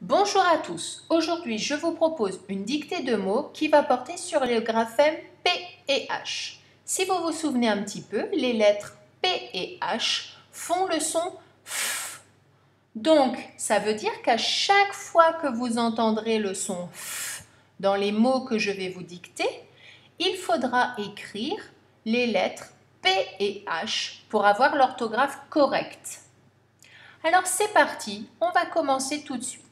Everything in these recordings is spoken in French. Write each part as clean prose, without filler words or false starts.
Bonjour à tous, aujourd'hui je vous propose une dictée de mots qui va porter sur le graphème P et H. Si vous vous souvenez un petit peu, les lettres P et H font le son F. Donc ça veut dire qu'à chaque fois que vous entendrez le son F dans les mots que je vais vous dicter, il faudra écrire les lettres P et H pour avoir l'orthographe correcte. Alors c'est parti, on va commencer tout de suite.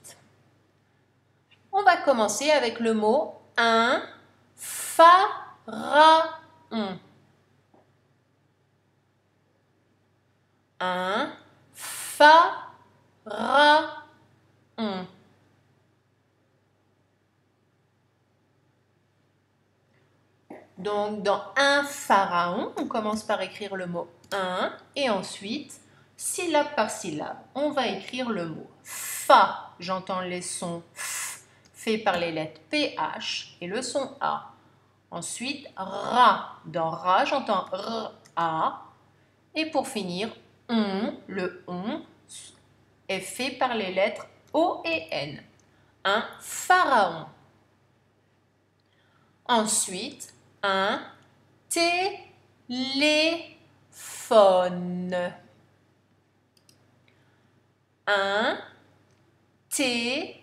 On va commencer avec le mot un pharaon. Un pharaon. Donc, dans un pharaon, on commence par écrire le mot un et ensuite, syllabe par syllabe, on va écrire le mot fa. J'entends les sons f faits par les lettres PH et le son A. Ensuite, ra. Dans ra, j'entends r, a. Et pour finir, le on est fait par les lettres O et N. Un pharaon. Ensuite, un téléphone. Un téléphone.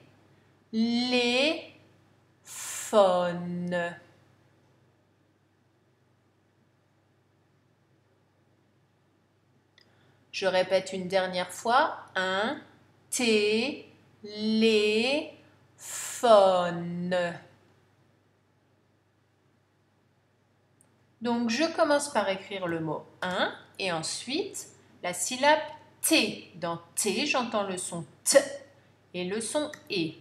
Je répète une dernière fois, un téléphone. Donc, je commence par écrire le mot un et ensuite la syllabe T. Dans T, j'entends le son T et le son E.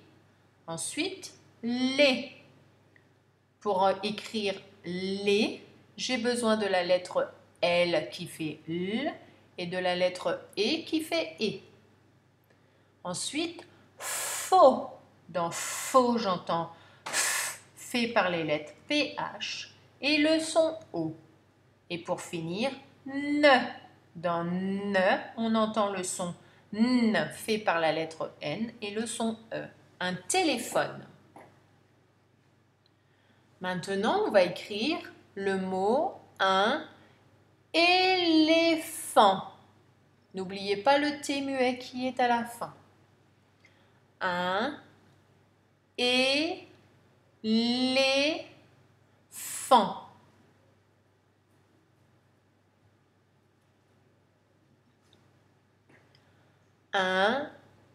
Ensuite, les. Pour écrire les, j'ai besoin de la lettre L qui fait L et de la lettre E qui fait E. Ensuite, faux. Dans faux, j'entends fait par les lettres PH et le son O. Et pour finir, ne. Dans ne, on entend le son N fait par la lettre N et le son E. Un téléphone. Maintenant, on va écrire le mot un éléphant. N'oubliez pas le T muet qui est à la fin. Un éléphant. Un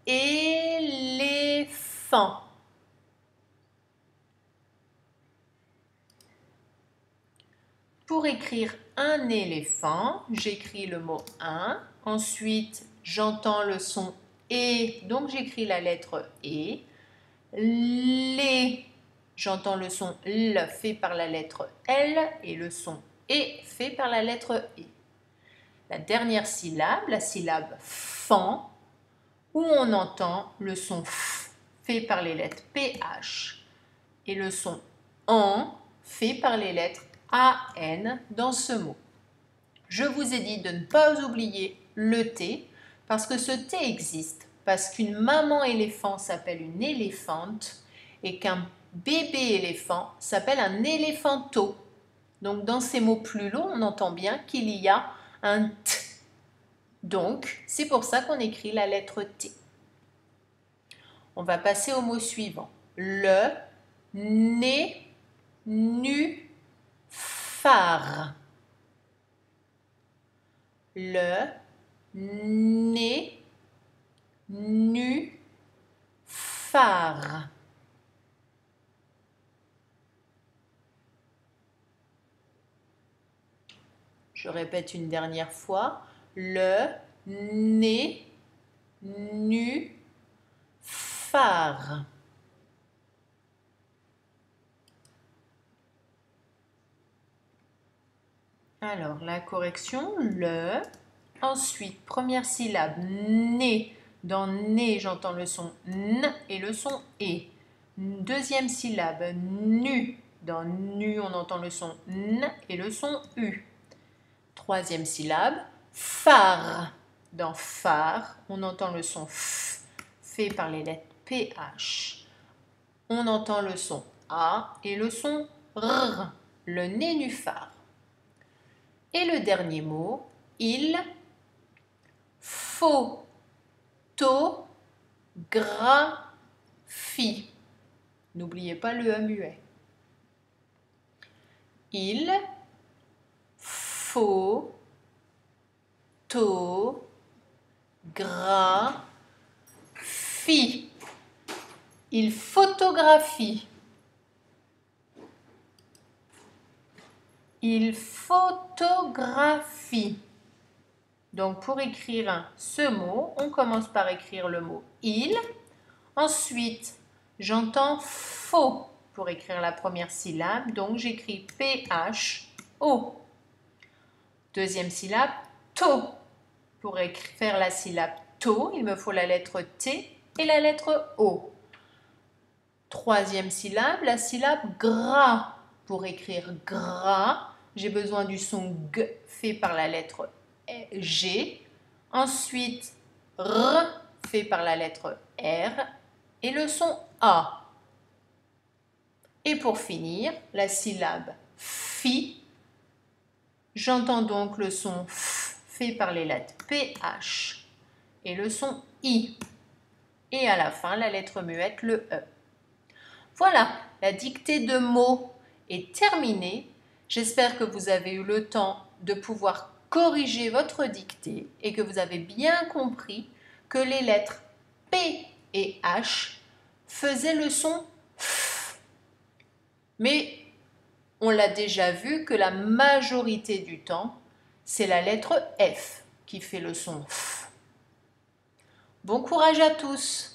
éléphant. Pour écrire un éléphant, j'écris le mot un. Ensuite, j'entends le son E, donc j'écris la lettre E. Les, j'entends le son L fait par la lettre L et le son E fait par la lettre E. La dernière syllabe, la syllabe fan, où on entend le son F fait par les lettres PH et le son AN fait par les lettres AN dans ce mot. Je vous ai dit de ne pas oublier le T parce que ce T existe parce qu'une maman éléphant s'appelle une éléphante et qu'un bébé éléphant s'appelle un éléphanto. Donc dans ces mots plus longs, on entend bien qu'il y a un T. Donc c'est pour ça qu'on écrit la lettre T. On va passer au mot suivant. Le nénuphar. Le nénuphar. Je répète une dernière fois. Le nénuphar. Alors, la correction, le. Ensuite, première syllabe, né. Dans né, j'entends le son n et le son e. Deuxième syllabe, nu. Dans nu, on entend le son n et le son u. Troisième syllabe, phare. Dans phare, on entend le son f fait par les lettres PH. On entend le son A et le son R, le nénuphar. Et le dernier mot, il, photographie. N'oubliez pas le E muet. Il, photographie. Il photographie. Il photographie. Donc pour écrire ce mot, on commence par écrire le mot il. Ensuite, j'entends faux pour écrire la première syllabe. Donc j'écris P-H-O. Deuxième syllabe, to. Pour faire la syllabe to, il me faut la lettre T et la lettre O. Troisième syllabe, la syllabe gras. Pour écrire gras, j'ai besoin du son G fait par la lettre G. Ensuite, R fait par la lettre R et le son A. Et pour finir, la syllabe fi. J'entends donc le son F fait par les lettres PH et le son I. Et à la fin, la lettre muette, le E. Voilà, la dictée de mots est terminée. J'espère que vous avez eu le temps de pouvoir corriger votre dictée et que vous avez bien compris que les lettres P et H faisaient le son F. Mais on l'a déjà vu que la majorité du temps, c'est la lettre F qui fait le son F. Bon courage à tous!